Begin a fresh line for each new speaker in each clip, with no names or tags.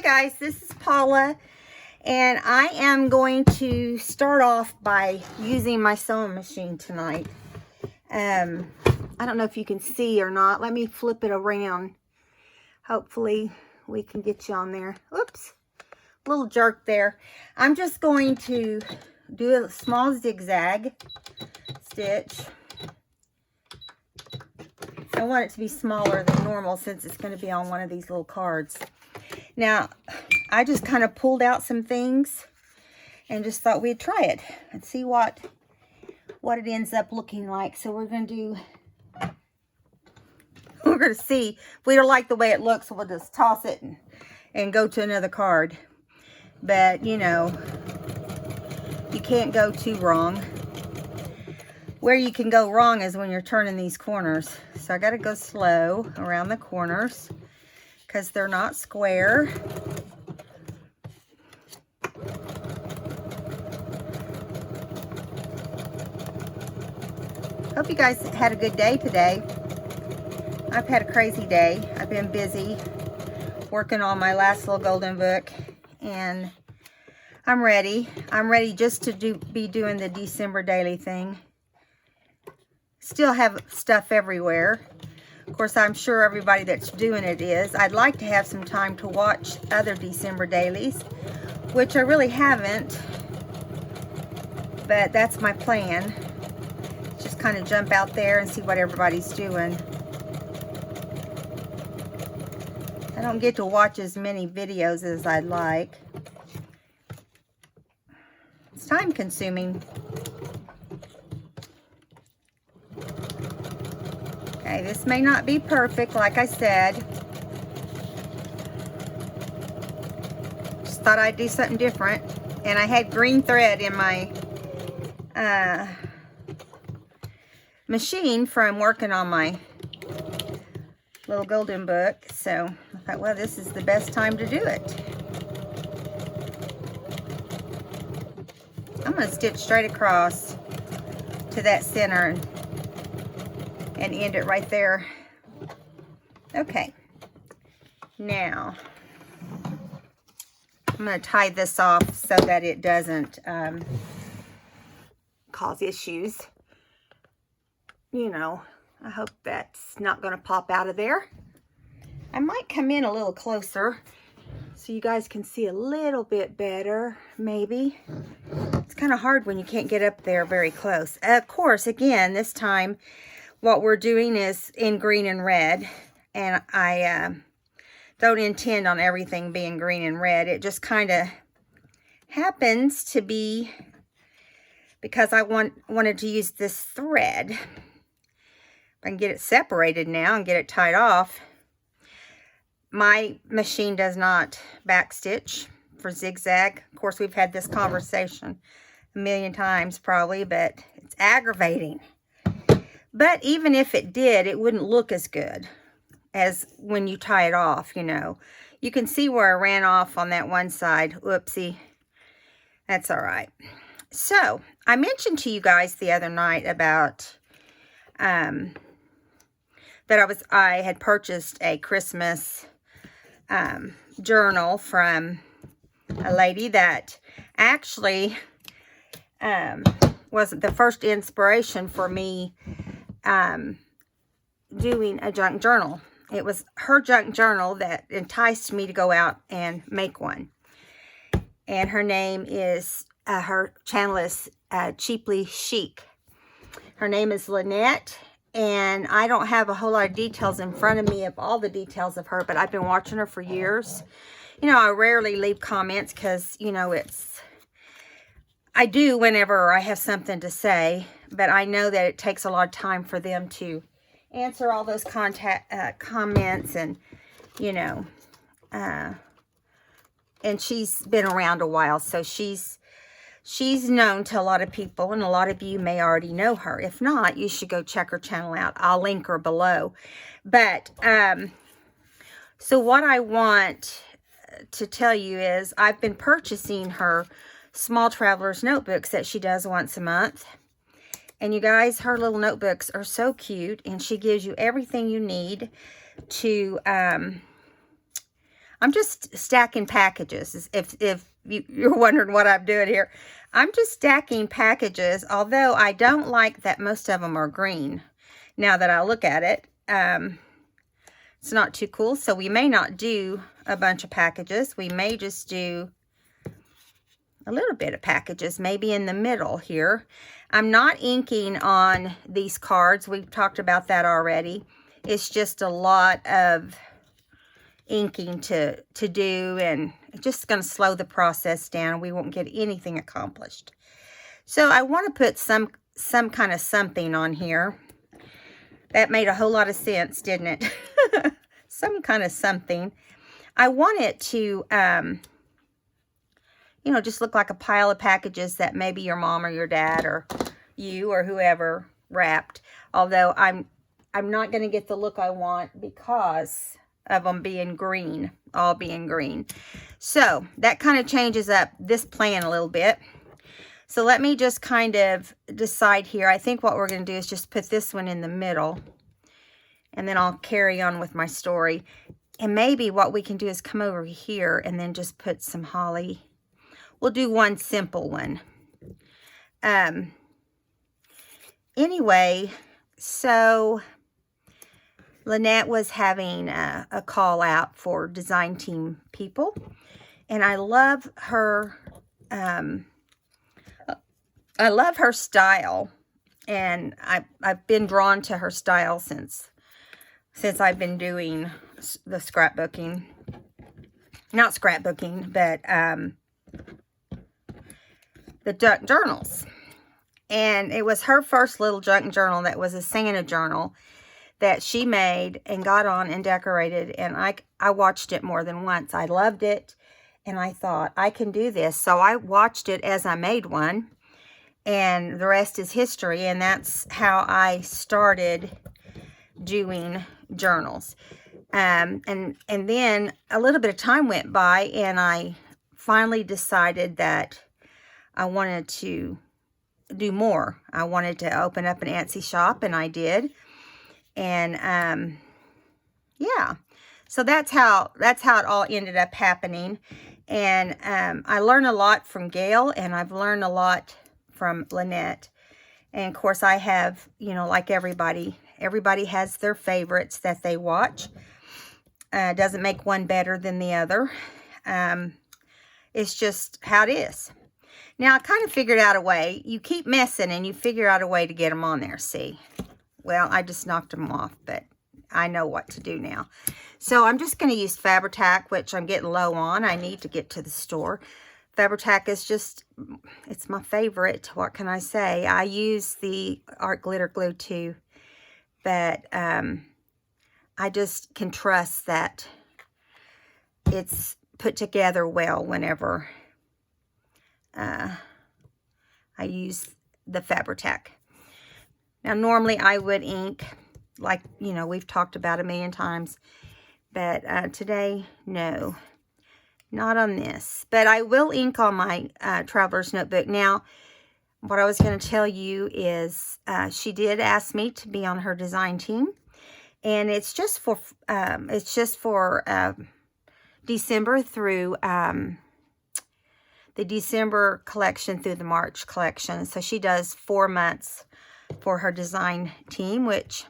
Hi guys, this is Paula, and I am going to start off by using my sewing machine tonight. I don't know if you can see or not. Let me flip it around. Hopefully we can get you on there. Oops, little jerk there. I'm just going to do a small zigzag stitch. I want it to be smaller than normal since it's going to be on one of these little cards. Now, I just kind of pulled out some things and just thought we'd try it and see what it ends up looking like. So we're going to see. If we don't like the way it looks, we'll just toss it and go to another card. But, you know, you can't go too wrong. Where you can go wrong is when you're turning these corners. So I got to go slow around the corners because they're not square. Hope you guys had a good day today. I've had a crazy day. I've been busy working on my last little golden book, and I'm ready. I'm ready just to be doing the December daily thing. Still have stuff everywhere. Of course, I'm sure everybody that's doing it is. I'd like to have some time to watch other December dailies, which I really haven't, but that's my plan. Just kind of jump out there and see what everybody's doing. I don't get to watch as many videos as I'd like. It's time consuming. Okay, this may not be perfect, like I said. Just thought I'd do something different. And I had green thread in my machine from working on my little golden book. So I thought, well, this is the best time to do it. I'm going to stitch straight across to that center and end it right there. Okay, now I'm going to tie this off so that it doesn't cause issues. You know, I hope that's not going to pop out of there. I might come in a little closer so you guys can see a little bit better, maybe. It's kind of hard when you can't get up there very close. Of course, again, this time what we're doing is in green and red, and I don't intend on everything being green and red. It just kind of happens to be because I wanted to use this thread. I can get it separated now and get it tied off. My machine does not backstitch for zigzag. Of course, we've had this conversation a million times probably, but it's aggravating. But even if it did, it wouldn't look as good as when you tie it off, you know. You can see where I ran off on that one side. Whoopsie. That's all right. So, I mentioned to you guys the other night about that I had purchased a Christmas journal from a lady that actually was the first inspiration for me doing a junk journal. It was her junk journal that enticed me to go out and make one. And her name is, her channel is Cheaply Chic. Her name is Lynette, and I don't have a whole lot of details in front of me of all the details of her, but I've been watching her for years. You know, I rarely leave comments because, you know, I do whenever I have something to say, but I know that it takes a lot of time for them to answer all those comments, and, you know, and she's been around a while, so she's known to a lot of people, and a lot of you may already know her. If not, you should go check her channel out. I'll link her below. But, so what I want to tell you is I've been purchasing her small traveler's notebooks that she does once a month. And you guys, her little notebooks are so cute, and she gives you everything you need to I'm just stacking packages. If you're wondering what I'm doing here, I'm just stacking packages, although I don't like that most of them are green. Now that I look at it, it's not too cool. So we may not do a bunch of packages. We may just do a little bit of packages, maybe in the middle here. I'm not inking on these cards. We've talked about that already. It's just a lot of inking to do, and it's just going to slow the process down. We won't get anything accomplished. So I want to put some kind of something on here. That made a whole lot of sense, didn't it? Some kind of something. I want it to, you know, just look like a pile of packages that maybe your mom or your dad or you or whoever wrapped. Although I'm not going to get the look I want because of them being green, all being green. So that kind of changes up this plan a little bit. So let me just kind of decide here. I think what we're going to do is just put this one in the middle, and then I'll carry on with my story. And maybe what we can do is come over here and then just put some holly. We'll do one simple one. Anyway, so Lynette was having a call out for design team people, and I love her. I love her style, and I've been drawn to her style since I've been doing the scrapbooking. Not scrapbooking, but the junk journals. And it was her first little junk journal that was a Santa journal that she made and got on and decorated. And I watched it more than once. I loved it. And I thought, I can do this. So I watched it as I made one. And the rest is history. And that's how I started doing journals. And then a little bit of time went by, and I finally decided that I wanted to do more. I wanted to open up an Etsy shop, and I did. And yeah, so that's how it all ended up happening. And I learned a lot from Gail, and I've learned a lot from Lynette. And of course, I have, you know, like everybody has their favorites that they watch. Doesn't make one better than the other. It's just how it is. Now, I kind of figured out a way. You keep messing and you figure out a way to get them on there, see? Well, I just knocked them off, but I know what to do now. So I'm just going to use Fabri-Tac, which I'm getting low on. I need to get to the store. Fabri-Tac is just, it's my favorite. What can I say? I use the art glitter glue too, but I just can trust that it's put together well whenever I use the Fabri-Tac. Now, normally I would ink, like, you know, we've talked about a million times, but today, no, not on this. But I will ink on my Traveler's Notebook. Now, what I was going to tell you is she did ask me to be on her design team, and it's just for December through the December collection through the March collection. So she does 4 months for her design team, which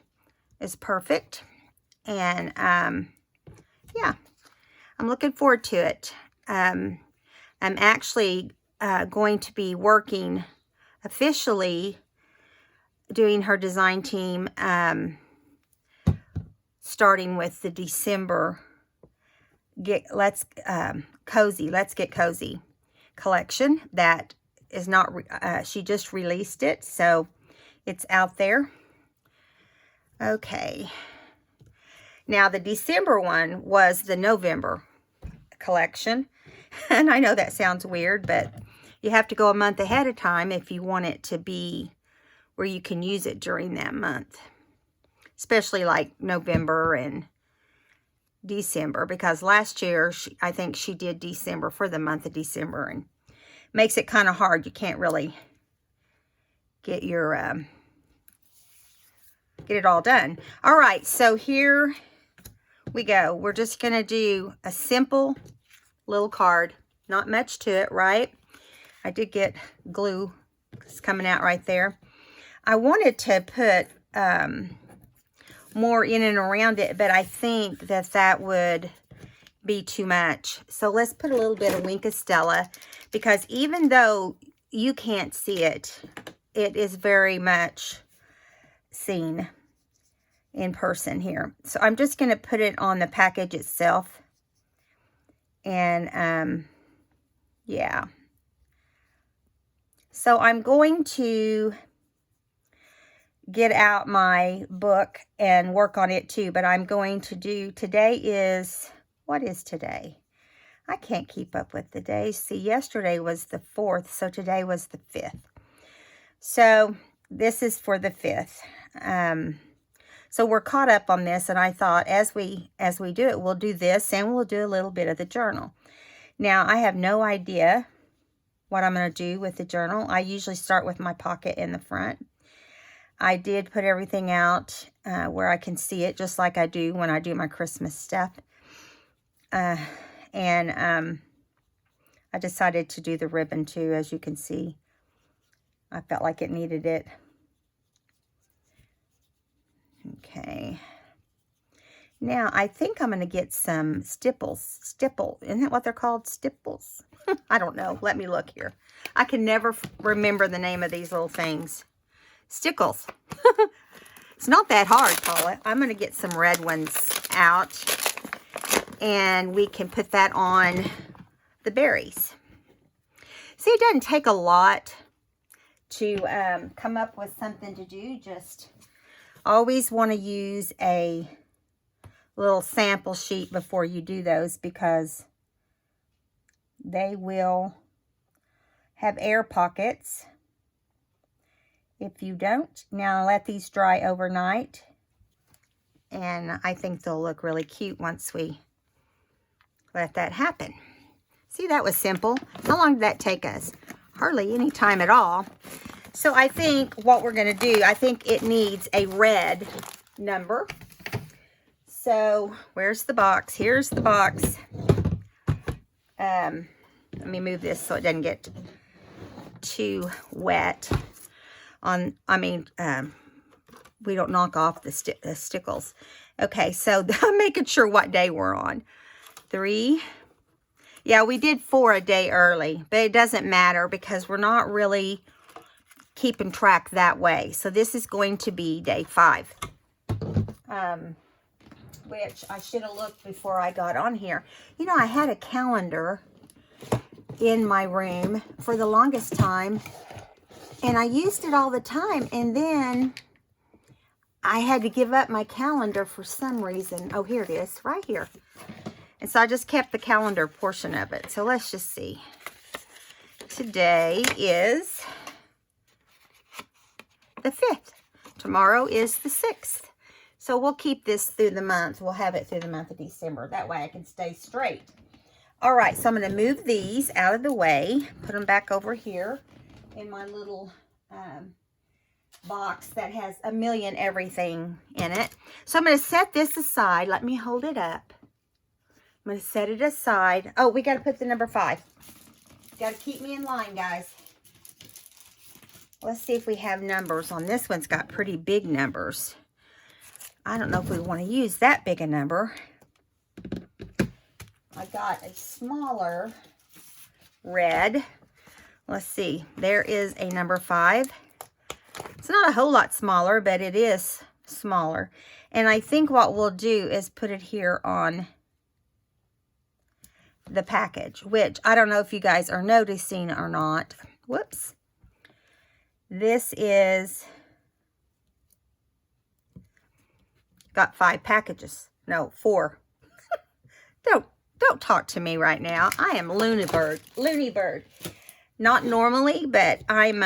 is perfect. And yeah, I'm looking forward to it. I'm actually going to be working officially doing her design team starting with the December Let's Get Cozy collection. That is not she just released it, so it's out there. Okay, now the December one was the November collection, and I know that sounds weird, but you have to go a month ahead of time if you want it to be where you can use it during that month, especially like November and December, because last year I think she did December for the month of December, and makes it kind of hard. You can't really get your get it all done. All right, so here we go. We're just going to do a simple little card. Not much to it, right? I did get glue. It's coming out right there. I wanted to put more in and around it, but I think that would be too much. So let's put a little bit of Wink of Stella, because even though you can't see it, it is very much seen in person here. So I'm just going to put it on the package itself. And yeah. So I'm going to get out my book and work on it too, but I'm going to do, today is, what is today? I can't keep up with the days. See, yesterday was the 4th, so today was the 5th. So this is for the 5th. So we're caught up on this, and I thought as we do it, we'll do this and we'll do a little bit of the journal. Now, I have no idea what I'm going to do with the journal. I usually start with my pocket in the front. I did put everything out where I can see it, just like I do when I do my Christmas stuff. I decided to do the ribbon too, as you can see. I felt like it needed it. Okay. Now, I think I'm going to get some stipples. Isn't that what they're called? Stipples? I don't know. Let me look here. I can never remember the name of these little things. Stickles. It's not that hard, Paula. I'm going to get some red ones out, and we can put that on the berries. See, it doesn't take a lot to come up with something to do. Just always want to use a little sample sheet before you do those, because they will have air pockets if you don't. Now let these dry overnight, and I think they'll look really cute once we let that happen. See, that was simple. How long did that take us? Hardly any time at all. So I think what we're going to do, I think it needs a red number. So where's the box? Here's the box. Let me move this so it doesn't get too wet. We don't knock off the stickles. Okay, so I'm making sure what day we're on. 3. Yeah, we did 4 a day early, but it doesn't matter because we're not really keeping track that way. So this is going to be day 5. Which I should have looked before I got on here. You know, I had a calendar in my room for the longest time, and I used it all the time, and then I had to give up my calendar for some reason. Oh, here it is, right here. And so I just kept the calendar portion of it. So let's just see. Today is the 5th. Tomorrow is the 6th. So we'll keep this through the month. We'll have it through the month of December. That way I can stay straight. All right, so I'm going to move these out of the way. Put them back over here in my little box that has a million everything in it. So I'm going to set this aside. Let me hold it up. I'm going to set it aside. Oh, we got to put the number 5. Got to keep me in line, guys. Let's see if we have numbers on this one's got pretty big numbers. I don't know if we want to use that big a number. I got a smaller red. Let's see. There is a number 5. It's not a whole lot smaller, but it is smaller. And I think what we'll do is put it here on the package, which I don't know if you guys are noticing or not. Whoops. This is got 5 packages. No, 4. Don't talk to me right now. I am loony bird. Not normally, but I'm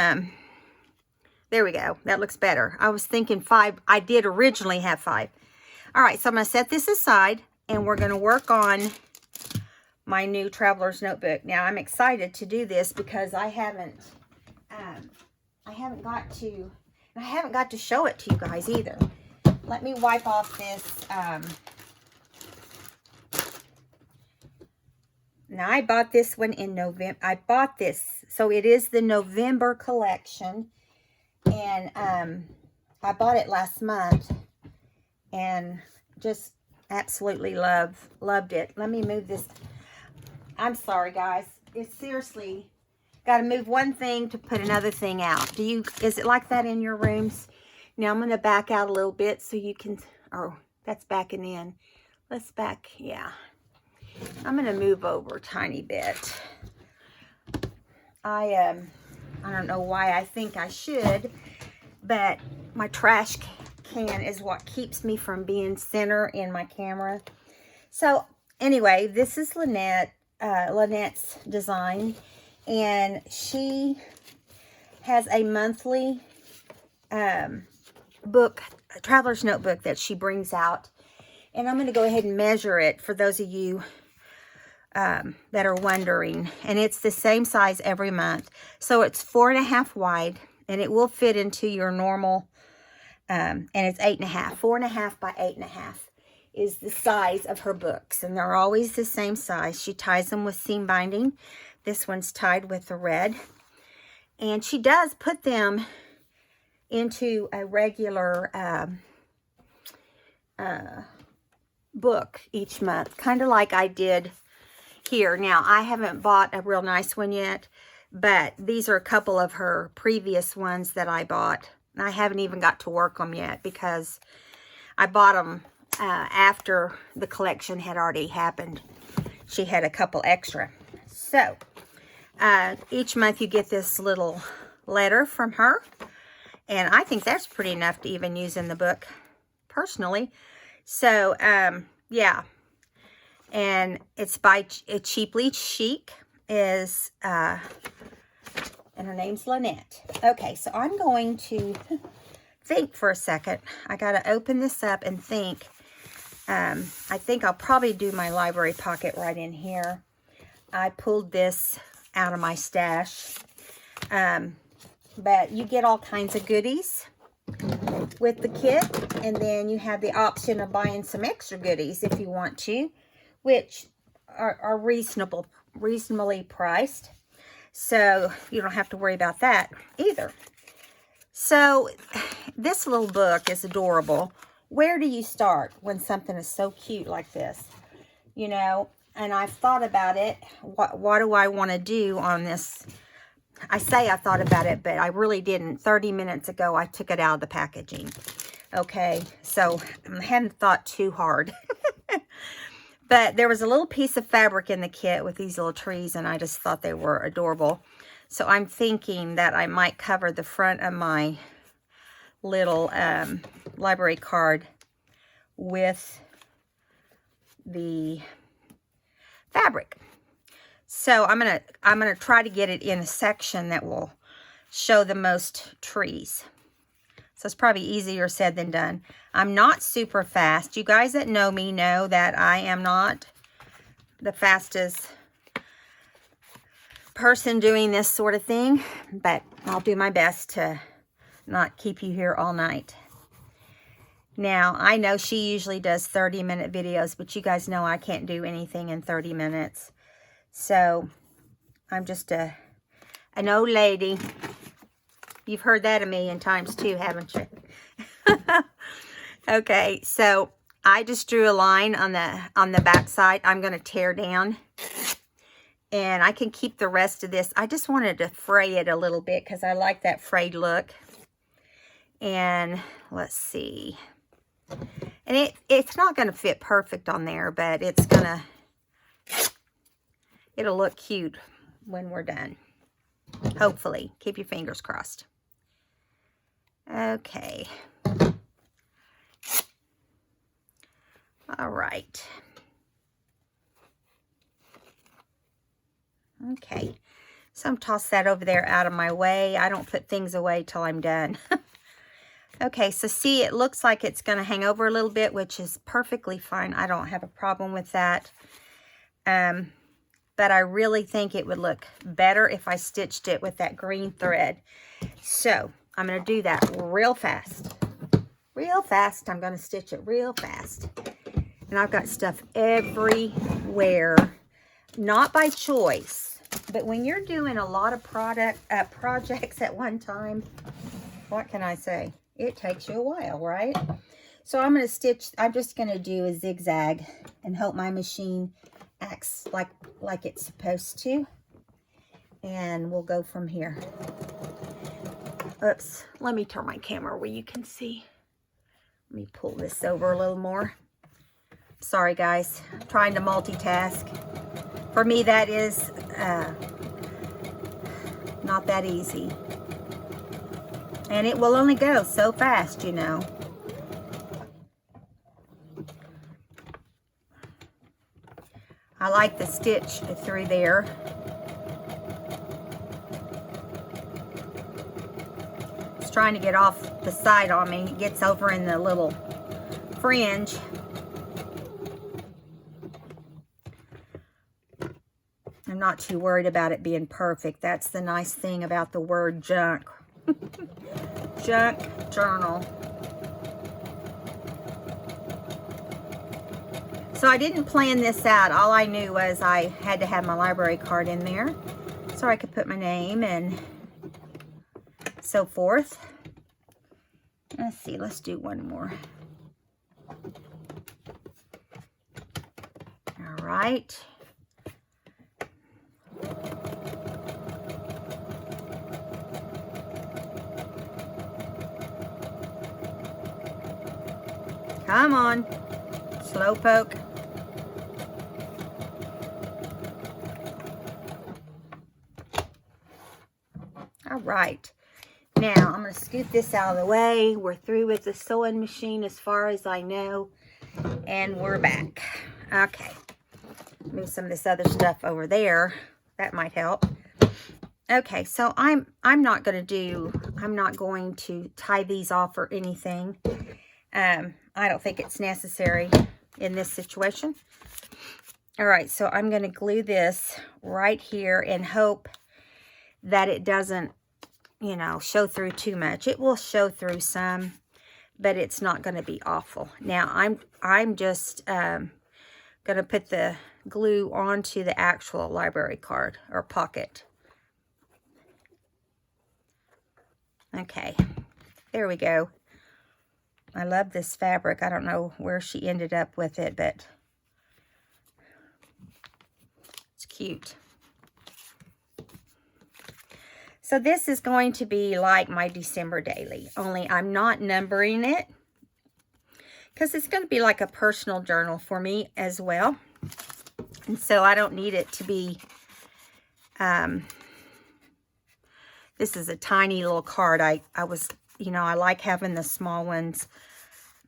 there we go. That looks better. I was thinking 5. I did originally have 5. All right, so I'm going to set this aside, and we're going to work on my new traveler's notebook. Now, I'm excited to do this because I haven't got to show it to you guys either. Let me wipe off this Now, I bought this one in November. I bought this, so it is the November collection. And I bought it last month. And just absolutely loved it. Let me move this. I'm sorry, guys. It's seriously got to move one thing to put another thing out. Is it like that in your rooms? Now, I'm going to back out a little bit so you can, oh, that's backing in. Let's back, yeah. I'm going to move over a tiny bit. I don't know why I think I should, but my trash can is what keeps me from being center in my camera. So anyway, this is Lynette's design, and she has a monthly book, a traveler's notebook that she brings out. And I'm going to go ahead and measure it for those of you that are wondering. And it's the same size every month. So it's 4.5 wide, and it will fit into your normal, and it's 8.5. 4.5 by 8.5 is the size of her books. And they're always the same size. She ties them with seam binding. This one's tied with the red. And she does put them into a regular book each month, kind of like I did here. Now, I haven't bought a real nice one yet, but these are a couple of her previous ones that I bought. I haven't even got to work them yet because I bought them after the collection had already happened. She had a couple extra. So, each month you get this little letter from her, and I think that's pretty enough to even use in the book, personally. So, yeah. And it's by Cheaply Chic, and her name's Lynette. Okay, so I'm going to think for a second. I got to open this up and think. I think I'll probably do my library pocket right in here. I pulled this out of my stash. But you get all kinds of goodies with the kit, and then you have the option of buying some extra goodies if you want to, which are reasonably priced, so you don't have to worry about that either. So this little book is adorable. Where do you start when something is so cute like this? You know, and I've thought about it. What do I want to do on this? I say I thought about it, but I really didn't. 30 minutes ago, I took it out of the packaging. Okay, so I hadn't thought too hard. But there was a little piece of fabric in the kit with these little trees, and I just thought they were adorable. So I'm thinking that I might cover the front of my little library card with the fabric. So I'm gonna try to get it in a section that will show the most trees. So it's probably easier said than done. I'm not super fast. You guys that know me know that I am not the fastest person doing this sort of thing, but I'll do my best to not keep you here all night. Now, I know she usually does 30-minute videos, but you guys know I can't do anything in 30 minutes. So, I'm just an old lady. You've heard that a million times too, haven't you? Okay, so I just drew a line on the back side. I'm going to tear down. And I can keep the rest of this. I just wanted to fray it a little bit because I like that frayed look. And let's see. And it's not going to fit perfect on there, but it'll look cute when we're done. Hopefully. Keep your fingers crossed. Okay. All right. Okay. So I'm toss that over there out of my way. I don't put things away till I'm done. Okay, so see, it looks like it's going to hang over a little bit, which is perfectly fine. I don't have a problem with that. But I really think it would look better if I stitched it with that green thread. So I'm going to do that real fast. Real fast. I'm going to stitch it real fast. And I've got stuff everywhere. not by choice, but when you're doing a lot of projects at one time, what can I say? It takes you a while, right? So I'm going to stitch, I'm just going to do a zigzag and hope my machine acts like it's supposed to. And we'll go from here. Oops, let me turn my camera where you can see. Let me pull this over a little more. Sorry guys, I'm trying to multitask. For me that is not that easy. And it will only go so fast, you know. I like the stitch through there. It's trying to get off the side on me. It gets over in the little fringe. I'm not too worried about it being perfect. That's the nice thing about the word junk. Junk journal. So I didn't plan this out. All I knew was I had to have my library card in there so I could put my name and so forth. Let's see, let's do one more. All right. Come on, slow poke. All right, now I'm going to scoot this out of the way. We're through with the sewing machine as far as I know, and we're back. Okay, move some of this other stuff over there. That might help. Okay, so I'm not going to tie these off or anything. I don't think it's necessary in this situation. All right, so I'm going to glue this right here and hope that it doesn't, you know, show through too much. It will show through some, but it's not going to be awful. Now, I'm just going to put the glue onto the actual library card or pocket. Okay, there we go. I love this fabric. I don't know where she ended up with it, but it's cute. So this is going to be like my December daily, only I'm not numbering it because it's going to be like a personal journal for me as well. And so I don't need it to be, this is a tiny little card. I was, you know, I like having the small ones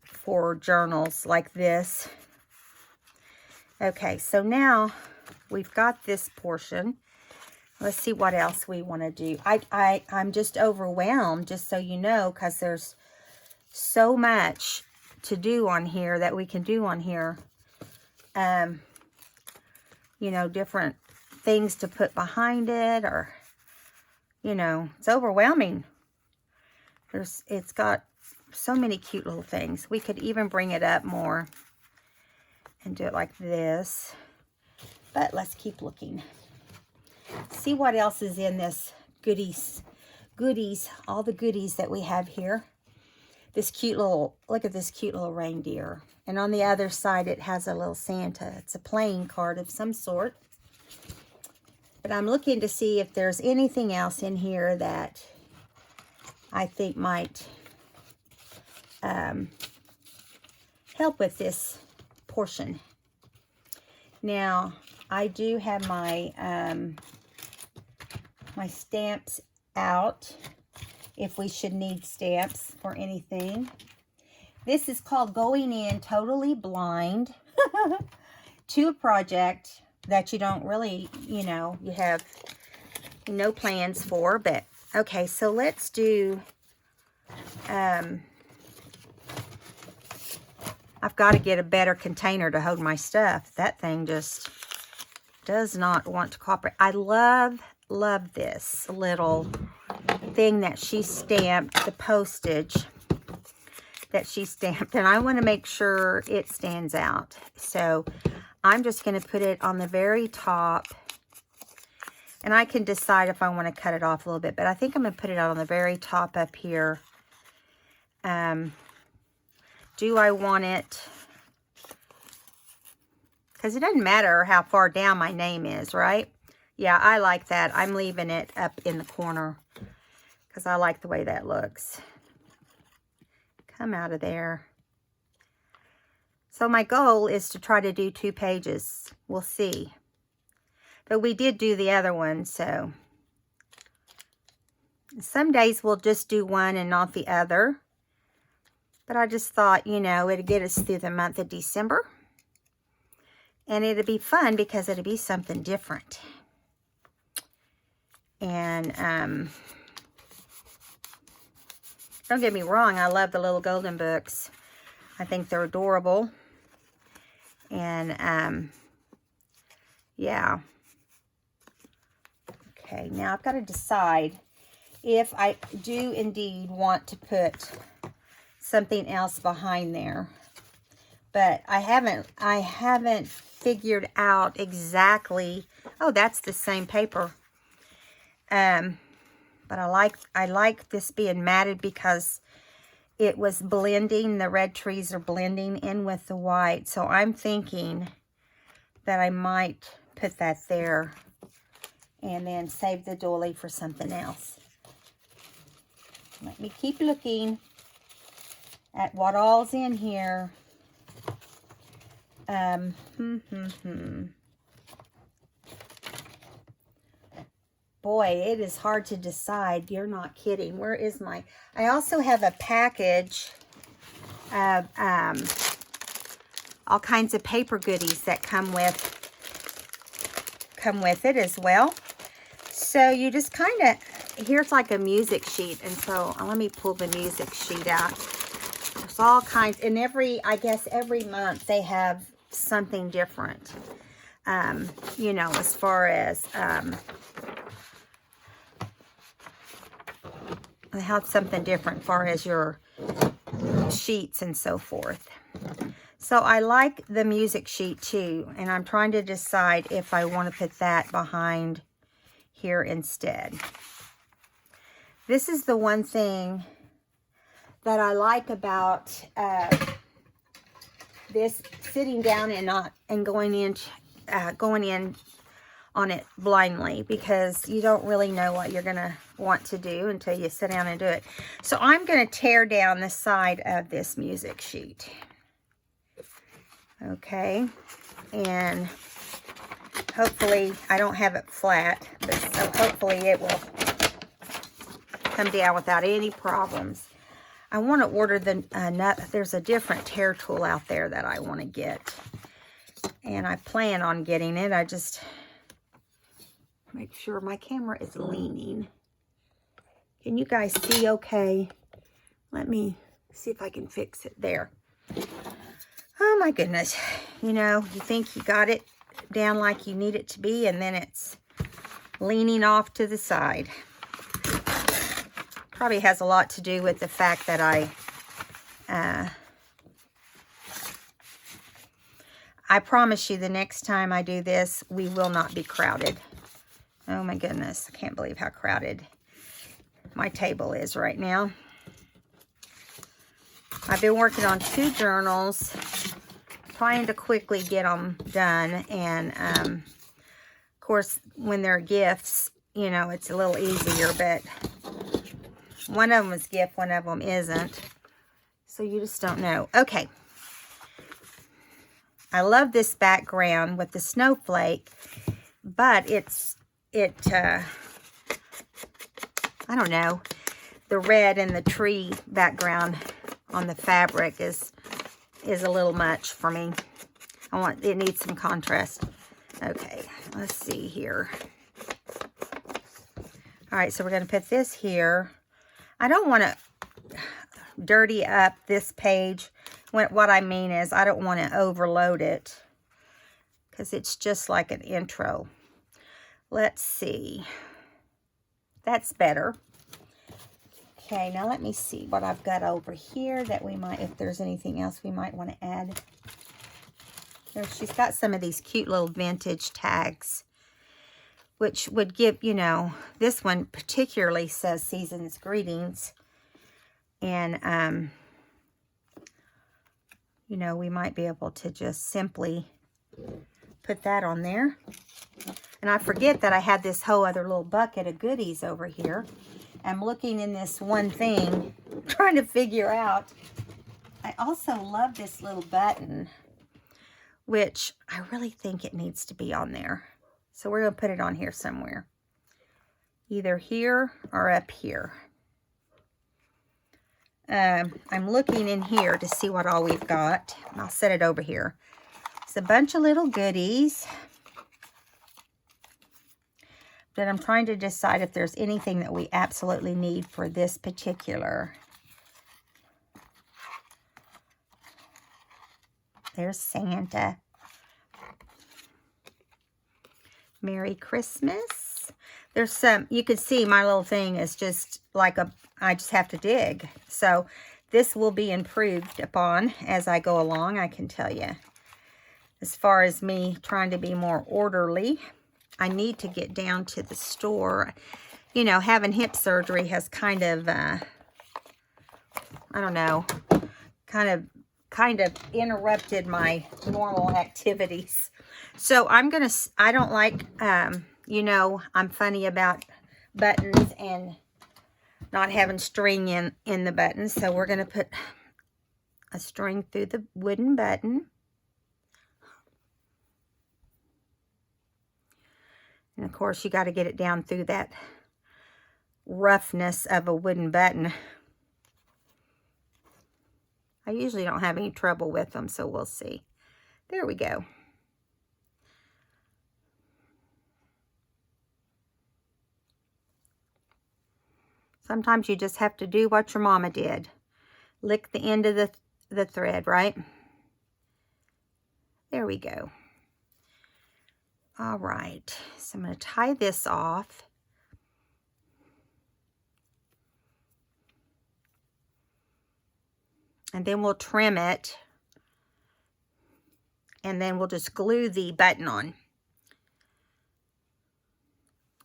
for journals like this. Okay, so now we've got this portion. Let's see what else we want to do. I'm just overwhelmed, just so you know, because there's so much to do on here that we can do on here. You know, different things to put behind it, or, you know, it's overwhelming. It's got so many cute little things. We could even bring it up more and do it like this. But let's keep looking. See what else is in this goodies, all the goodies that we have here. This cute little, look at this cute little reindeer. And on the other side, it has a little Santa. It's a playing card of some sort. But I'm looking to see if there's anything else in here that I think might help with this portion. Now, I do have my my stamps out if we should need stamps for anything. This is called Going In Totally Blind to a project that you don't really, you know, you have no plans for. But okay, so let's do I've got to get a better container to hold my stuff. That thing just does not want to cooperate. I love this little thing that she stamped, the postage that she stamped, and I want to make sure it stands out. So I'm just going to put it on the very top. And I can decide if I want to cut it off a little bit, but I think I'm going to put it on the very top up here. Do I want it? Because it doesn't matter how far down my name is, right? Yeah, I like that. I'm leaving it up in the corner because I like the way that looks. Come out of there. So my goal is to try to do 2 pages. We'll see. But we did do the other one, so. Some days we'll just do one and not the other. But I just thought, you know, it'd get us through the month of December. And it'd be fun because it'd be something different. And don't get me wrong, I love the little golden books. I think they're adorable. And yeah. Okay, now I've got to decide if I do indeed want to put something else behind there. But I haven't figured out exactly. Oh, that's the same paper. But I like this being matted because it was blending. The red trees are blending in with the white. So I'm thinking that I might put that there and then save the doily for something else. Let me keep looking at what all's in here. Boy, it is hard to decide. You're not kidding. Where is my... I also have a package of all kinds of paper goodies that come with it as well. So you just kind of... Here's like a music sheet. And so let me pull the music sheet out. There's all kinds... And I guess every month they have something different. You know, as far as... they have something different as far as your sheets and so forth. So I like the music sheet too, and I'm trying to decide if I want to put that behind here instead. This is the one thing that I like about this sitting down and going in on it blindly, because you don't really know what you're going to want to do until you sit down and do it. So I'm going to tear down the side of this music sheet. Okay. And hopefully I don't have it flat, but so hopefully it will come down without any problems. I want to order there's a different tear tool out there that I want to get. And I plan on getting it. I just... make sure my camera is leaning. Can you guys see okay? Let me see if I can fix it there. Oh my goodness. You know, you think you got it down like you need it to be, and then it's leaning off to the side. Probably has a lot to do with the fact that I promise you the next time I do this, we will not be crowded. Oh my goodness, I can't believe how crowded my table is right now. I've been working on 2 journals, trying to quickly get them done. And of course, when they're gifts, you know, it's a little easier, but one of them is gift, one of them isn't. So you just don't know. Okay. I love this background with the snowflake, but I don't know, the red and the tree background on the fabric is a little much for me. It needs some contrast. Okay, let's see here. All right, so we're going to put this here. I don't want to dirty up this page. What I mean is I don't want to overload it because it's just like an intro. Let's see. That's better. Okay, now let me see what I've got over here that we might, if there's anything else we might want to add. She's got some of these cute little vintage tags, which would give, you know, this one particularly says Season's Greetings. And, you know, we might be able to just simply put that on there. And I forget that I had this whole other little bucket of goodies over here. I'm looking in this one thing, trying to figure out. I also love this little button, which I really think it needs to be on there. So we're going to put it on here somewhere. Either here or up here. I'm looking in here to see what all we've got. I'll set it over here. It's a bunch of little goodies. But I'm trying to decide if there's anything that we absolutely need for this particular. There's Santa. Merry Christmas. There's some, you can see my little thing is just like I just have to dig. So this will be improved upon as I go along, I can tell you. As far as me trying to be more orderly, I need to get down to the store. You know, having hip surgery has kind of, I don't know, kind of interrupted my normal activities. So I'm going to, I don't like, you know, I'm funny about buttons and not having string in the buttons. So we're going to put a string through the wooden button. And of course, you got to get it down through that roughness of a wooden button. I usually don't have any trouble with them, so we'll see. There we go. Sometimes you just have to do what your mama did. Lick the end of the thread, right? There we go. All right, so I'm going to tie this off. And then we'll trim it. And then we'll just glue the button on.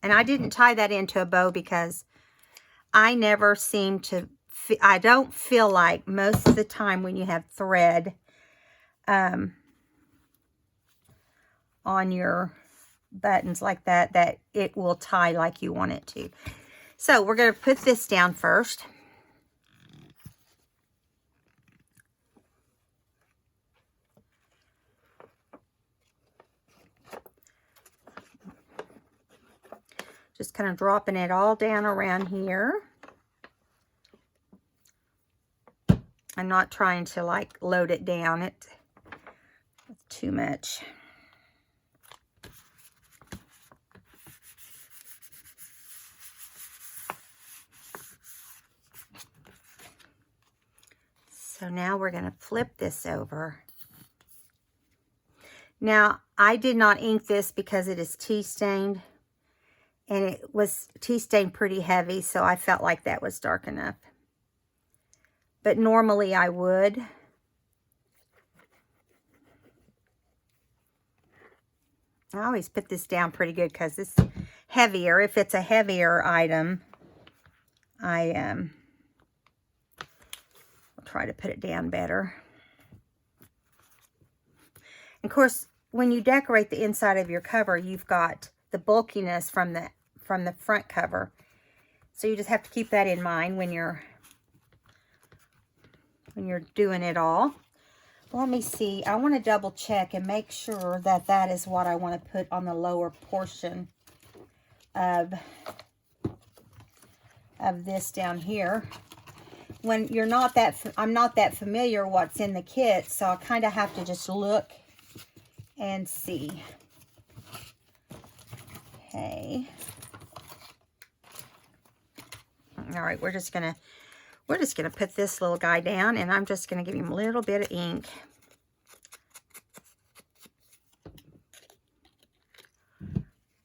And I didn't tie that into a bow because I never seem to, I don't feel like most of the time when you have thread on your buttons like that, that it will tie like you want it to. So we're going to put this down first. Just kind of dropping it all down around here. I'm not trying to like load it down. It's too much. So now we're going to flip this over. Now, I did not ink this because it is tea stained. And it was tea stained pretty heavy, so I felt like that was dark enough. But normally I would. I always put this down pretty good because it's heavier. If it's a heavier item, I'll try to put it down better. Of course, when you decorate the inside of your cover, you've got the bulkiness from the front cover. So you just have to keep that in mind when you're doing it all. Let me see. I want to double check and make sure that that is what I want to put on the lower portion of this down here. When you're not that, I'm not that familiar what's in the kit, so I kind of have to just look and see. Okay. All right, we're just gonna put this little guy down, and I'm just gonna give him a little bit of ink.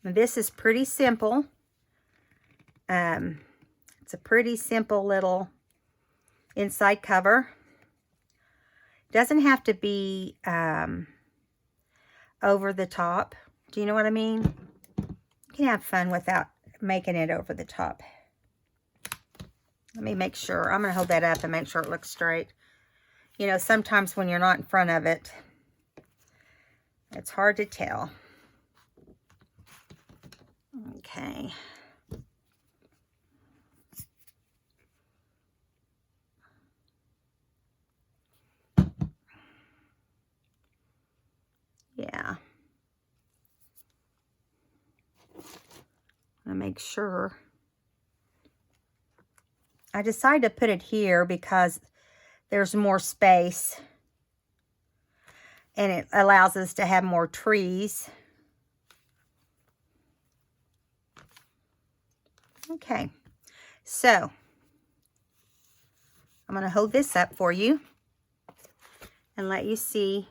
Now, this is pretty simple. It's a pretty simple little inside cover. Doesn't have to be over the top. Do you know what I mean? You can have fun without making it over the top. Let me make sure. I'm going to hold that up and make sure it looks straight. You know, sometimes when you're not in front of it, it's hard to tell. Okay. Yeah. I'm going to make sure. I decided to put it here because there's more space and it allows us to have more trees. Okay, so I'm going to hold this up for you and let you see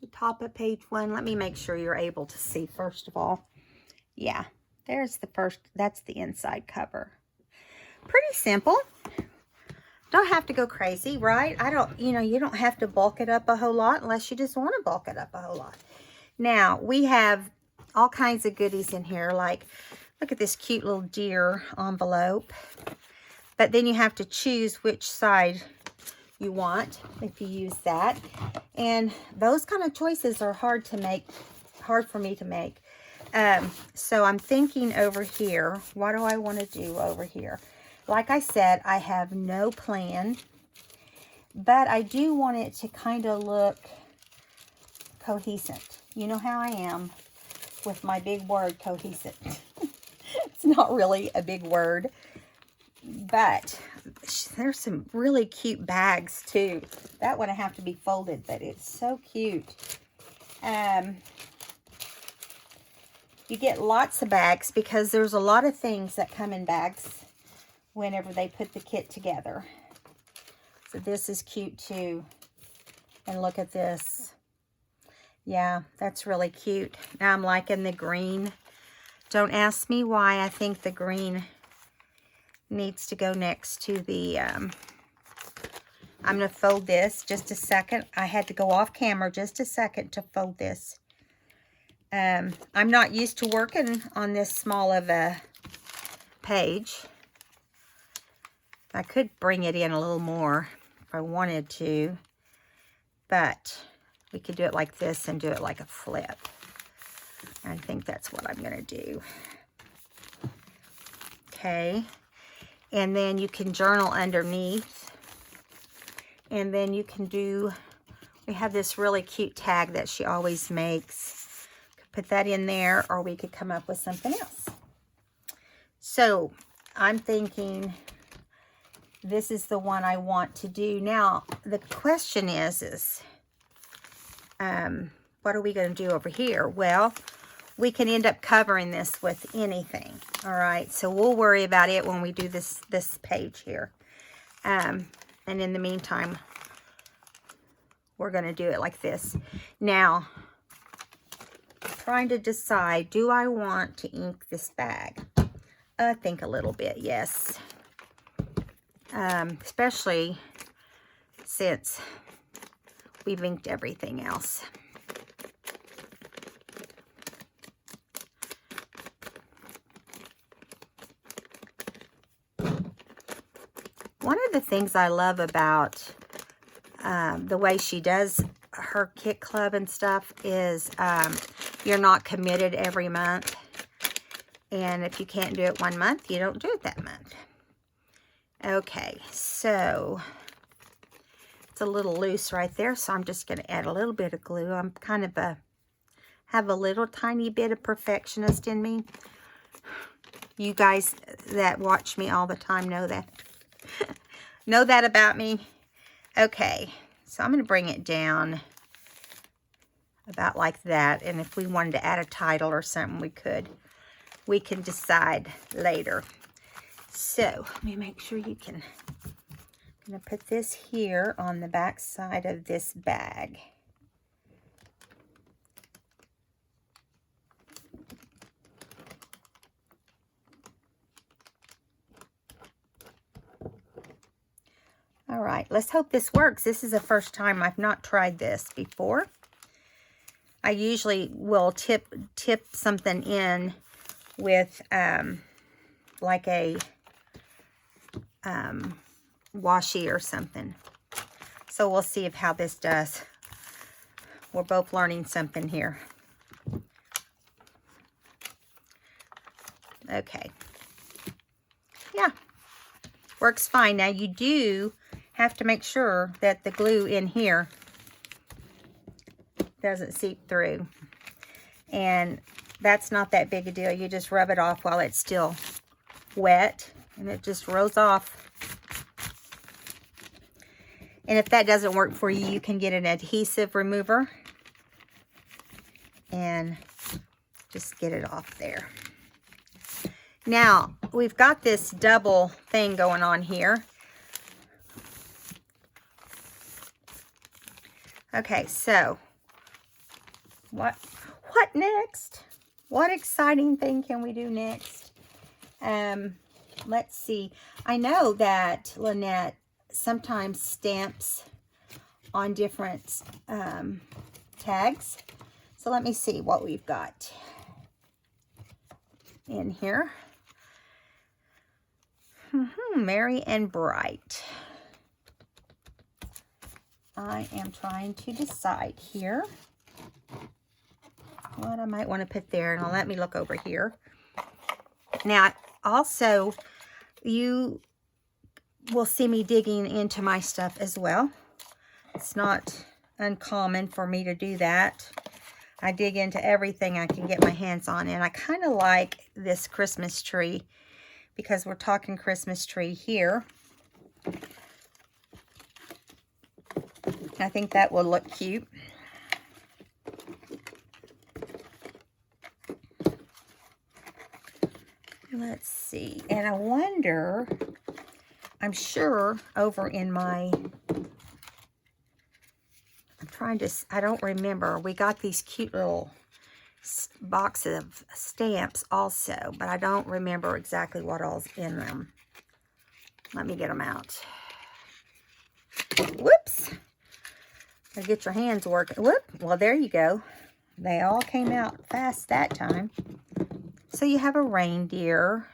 the top of page 1. Let me make sure you're able to see first of all. Yeah, there's the first, that's the inside cover. Pretty simple. Don't have to go crazy, right? You don't have to bulk it up a whole lot unless you just want to bulk it up a whole lot. Now, we have all kinds of goodies in here, like, look at this cute little deer envelope. But then you have to choose which side you want if you use that. And those kind of choices are hard for me to make. So I'm thinking over here, what do I want to do over here? Like I said, I have no plan, but I do want it to kind of look cohesive. You know how I am with my big word, cohesive. It's not really a big word, but there's some really cute bags too. That one I have to be folded, but it's so cute. You get lots of bags because there's a lot of things that come in bags whenever they put the kit together. So this is cute too. And look at this. Yeah, that's really cute. Now I'm liking the green. Don't ask me why. I think the green needs to go next to the, I'm going to fold this just a second. I had to go off camera just a second to fold this. I'm not used to working on this small of a page. I could bring it in a little more if I wanted to, but we could do it like this and do it like a flip. I think that's what I'm going to do. Okay. And then you can journal underneath. And then you can do, we have this really cute tag that she always makes. Put that in there, or we could come up with something else. So I'm thinking this is the one I want to do. Now, the question is what are we going to do over here? Well, we can end up covering this with anything. All right, so we'll worry about it when we do this page here. And in the meantime, we're going to do it like this. Now, I'm trying to decide, do I want to ink this bag? I think a little bit, yes. Especially since we've inked everything else. One of the things I love about the way she does her kit club and stuff is you're not committed every month. And if you can't do it one month, you don't do it that month. Okay, so it's a little loose right there, so I'm just going to add a little bit of glue. I'm kind of have a little tiny bit of perfectionist in me. You guys that watch me all the time know that. Know that about me. Okay, so I'm going to bring it down about like that. And if we wanted to add a title or something, we could. We can decide later. So let me make sure you can. I'm going to put this here on the back side of this bag. All right, let's hope this works. This is the first time I've not tried this before. I usually will tip something in with like a washi or something. So we'll see how this does. We're both learning something here. Okay. Yeah, works fine. Now you do have to make sure that the glue in here doesn't seep through. And that's not that big a deal. You just rub it off while it's still wet and it just rolls off. And if that doesn't work for you, you can get an adhesive remover and just get it off there. Now, we've got this double thing going on here. Okay, so what next? What exciting thing can we do next? Let's see. I know that Lynette sometimes stamps on different tags. So let me see what we've got in here. Merry and bright. I am trying to decide here what I might want to put there. And let me look over here. Now, also, you will see me digging into my stuff as well. It's not uncommon for me to do that. I dig into everything I can get my hands on. And I kind of like this Christmas tree because we're talking Christmas tree here. I think that will look cute. Let's see. And I wonder, I'm sure over in my, I don't remember. We got these cute little boxes of stamps also, but I don't remember exactly what all's in them. Let me get them out. Whoops. Get your hands working. Whoop. Well, there you go. They all came out fast that time. So you have a reindeer.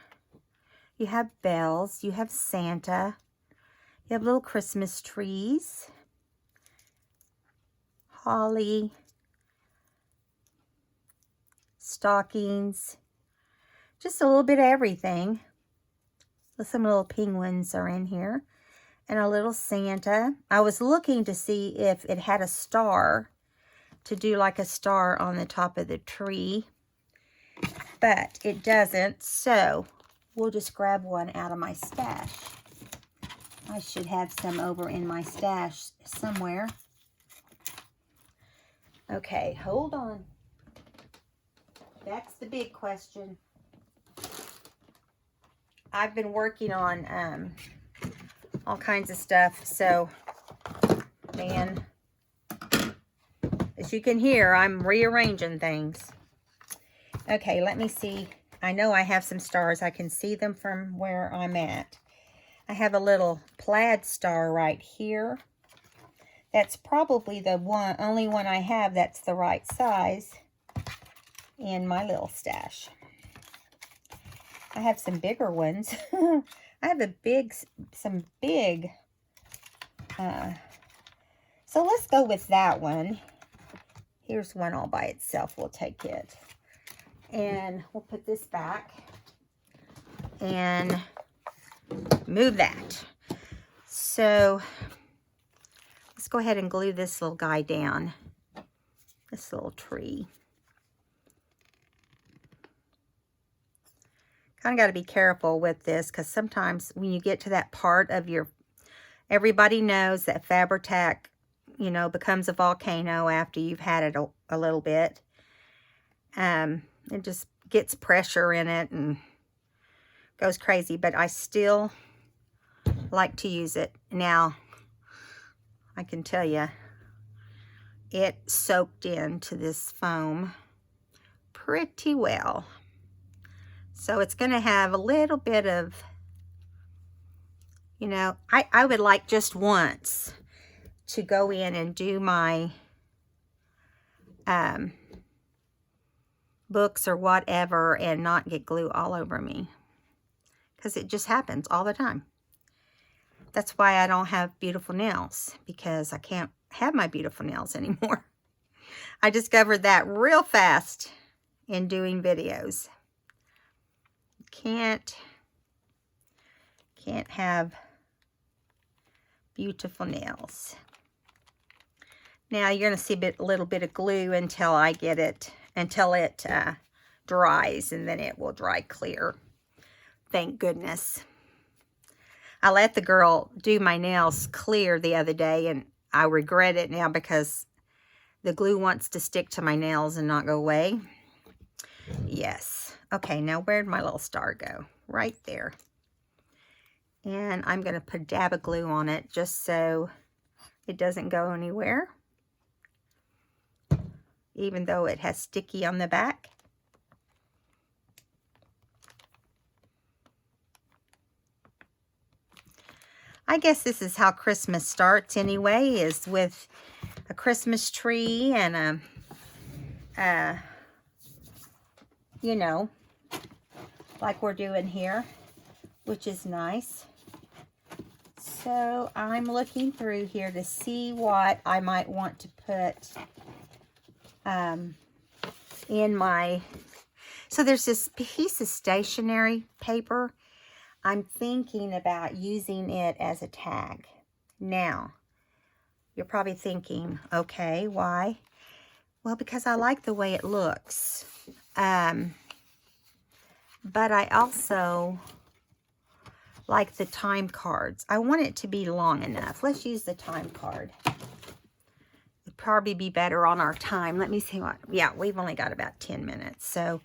You have bells. You have Santa. You have little Christmas trees. Holly. Stockings. Just a little bit of everything. Some little penguins are in here. And a little Santa. I was looking to see if it had a star, to do like a star on the top of the tree. But it doesn't, so we'll just grab one out of my stash. I should have some over in my stash somewhere. Okay, hold on. That's the big question. I've been working on all kinds of stuff, so man, as you can hear, I'm rearranging things. Okay, let me see. I know I have some stars. I can see them from where I'm at. I have a little plaid star right here. That's probably the only one I have that's the right size in my little stash. I have some bigger ones. I have some big, so let's go with that one. Here's one all by itself. We'll take it. And we'll put this back and move that. So let's go ahead and glue this little guy down, this little tree. Kind of got to be careful with this because sometimes when you get to that part of your, everybody knows that Fabri-Tac, you know, becomes a volcano after you've had it a little bit. It just gets pressure in it and goes crazy, but I still like to use it. Now, I can tell you, it soaked into this foam pretty well. So it's going to have a little bit of You know, I would like just once to go in and do my books or whatever and not get glue all over me, because it just happens all the time. That's why I don't have beautiful nails, because I can't have my beautiful nails anymore. I discovered that real fast in doing videos. Can't have beautiful nails. Now you're going to see a little bit of glue until I get it, until it dries, and then it will dry clear. Thank goodness. I let the girl do my nails clear the other day, and I regret it now because the glue wants to stick to my nails and not go away. Yes. Okay, now where'd my little star go? Right there. And I'm going to put a dab of glue on it just so it doesn't go anywhere, even though it has sticky on the back. I guess this is how Christmas starts anyway, is with a Christmas tree and you know, like we're doing here, which is nice. So I'm looking through here to see what I might want to put in my, so there's this piece of stationery paper. I'm thinking about using it as a tag. Now, you're probably thinking, okay, why? Well, because I like the way it looks. But I also like the time cards. I want it to be long enough. Let's use the time card. It'd probably be better on our time. Let me see what, yeah, we've only got about 10 minutes. So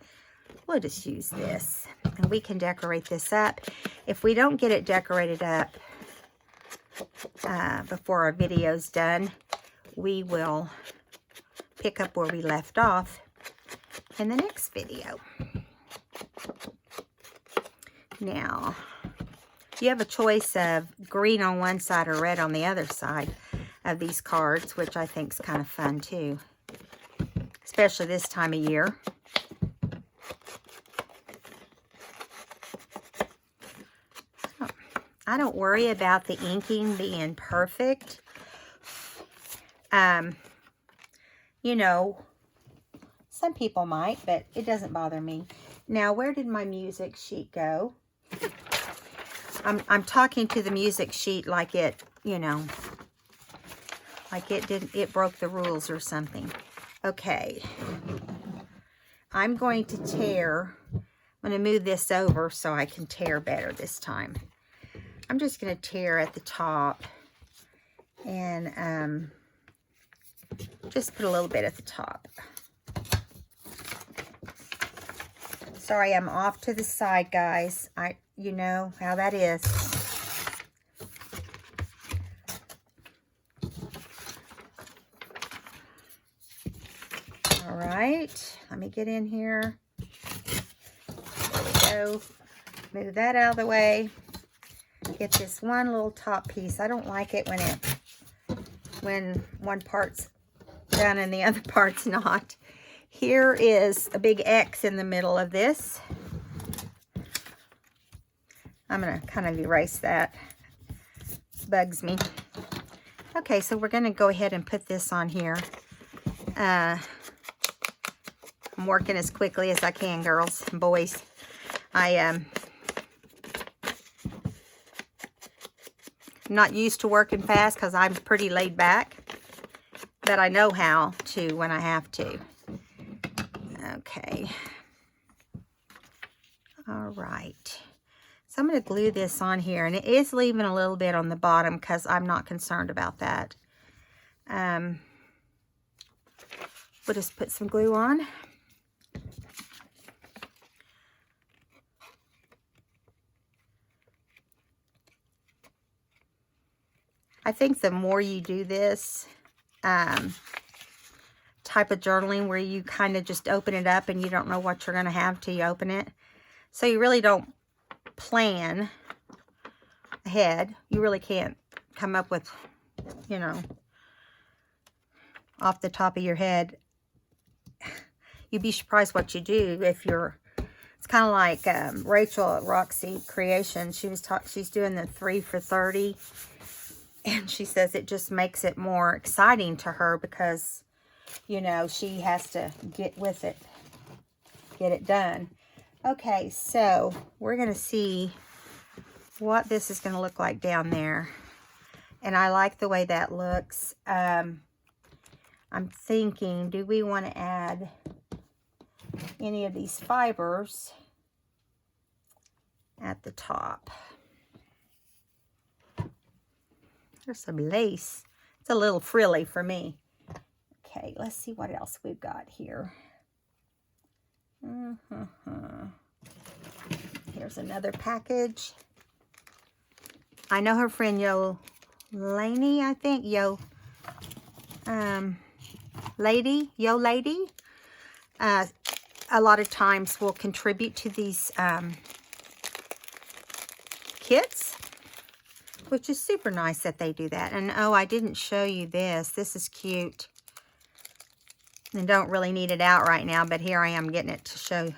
we'll just use this. And we can decorate this up. If we don't get it decorated up before our video's done, we will pick up where we left off in the next video. Now, you have a choice of green on one side or red on the other side of these cards, which I think is kind of fun too, especially this time of year. I don't worry about the inking being perfect. You know, some people might, but it doesn't bother me. Now, where did my music sheet go? I'm talking to the music sheet like it, you know, like it broke the rules or something. Okay. I'm going to tear. I'm going to move this over so I can tear better this time. I'm just going to tear at the top and just put a little bit at the top. Sorry, I'm off to the side, guys. You know how that is. All right, let me get in here. There we go. Move that out of the way. Get this one little top piece. I don't like it when one part's done and the other part's not. Here is a big X in the middle of this. I'm going to kind of erase that. Bugs me. Okay, so we're going to go ahead and put this on here. I'm working as quickly as I can, girls and boys. I'm not used to working fast because I'm pretty laid back, but I know how to when I have to. Okay. All right. So I'm going to glue this on here, and it is leaving a little bit on the bottom because I'm not concerned about that. We'll just put some glue on. I think the more you do this type of journaling where you kind of just open it up and you don't know what you're going to have till you open it. So you really don't plan head. You really can't come up with, you know, off the top of your head. You'd be surprised what you do if you're, it's kind of like Rachel at Roxy Creation. She's doing the 3 for 30. And she says it just makes it more exciting to her because, you know, she has to get with it, get it done. Okay, so we're going to see what this is going to look like down there. And I like the way that looks. I'm thinking, do we want to add any of these fibers at the top? There's some lace. It's a little frilly for me. Okay, let's see what else we've got here. Here's another package. I know her friend Lady, I think. Yo Lady. A lot of times will contribute to these kits, which is super nice that they do that. And oh, I didn't show you this. This is cute. And don't really need it out right now, but here I am getting it to show,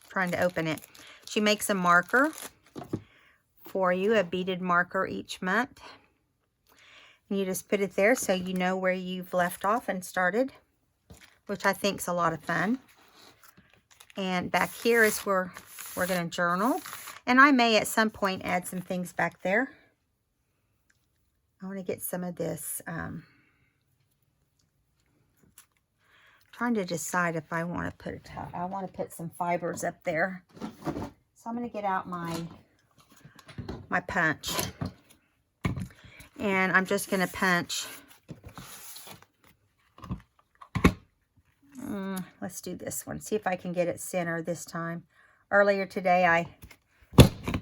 trying to open it. She makes a marker for you, a beaded marker each month. And you just put it there so you know where you've left off and started, which I think is a lot of fun. And back here is where we're going to journal. And I may at some point add some things back there. I want to get some of this, trying to decide if I want to put some fibers up there. So I'm going to get out my punch. And I'm just going to punch. Let's do this one. See if I can get it centered this time. Earlier today, I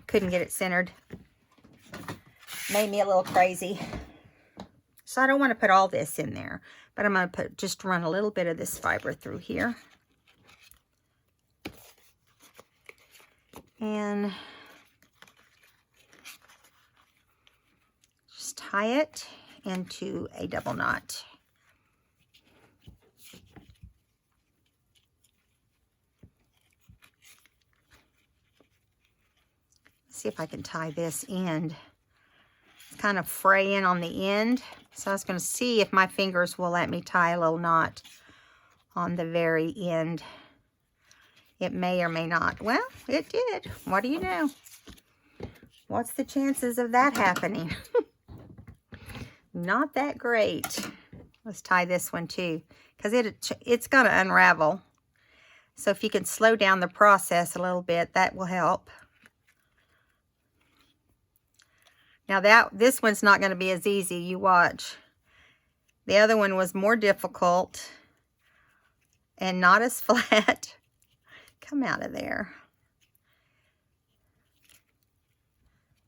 couldn't get it centered. Made me a little crazy. So I don't want to put all this in there, but I'm going to just run a little bit of this fiber through here. And just tie it into a double knot. See if I can tie this end. It's kind of fraying on the end. So I was going to see if my fingers will let me tie a little knot on the very end. It may or may not. Well, it did. What do you know? What's the chances of that happening? Not that great. Let's tie this one too, because it's going to unravel. So if you can slow down the process a little bit, that will help. Now this one's not going to be as easy. You watch. The other one was more difficult and not as flat. Come out of there.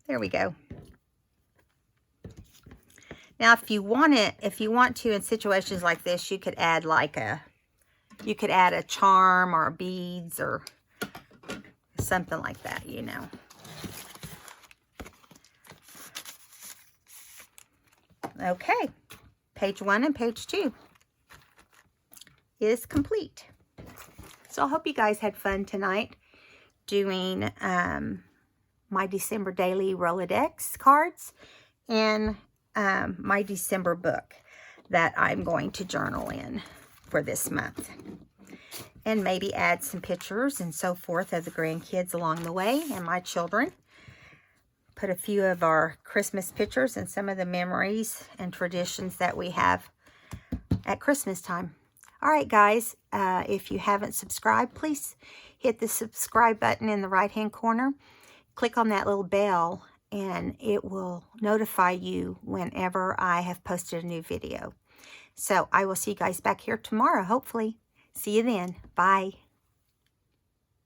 There we go. Now, if you want to, in situations like this, you could add a charm or beads or something like that, you know. Okay, page 1 and page 2 is complete. So I hope you guys had fun tonight doing my December daily Rolodex cards and my December book that I'm going to journal in for this month. And maybe add some pictures and so forth of the grandkids along the way and my children. Put a few of our Christmas pictures and some of the memories and traditions that we have at Christmas time. All right, guys, if you haven't subscribed, please hit the subscribe button in the right-hand corner. Click on that little bell, and it will notify you whenever I have posted a new video. So I will see you guys back here tomorrow, hopefully. See you then. Bye.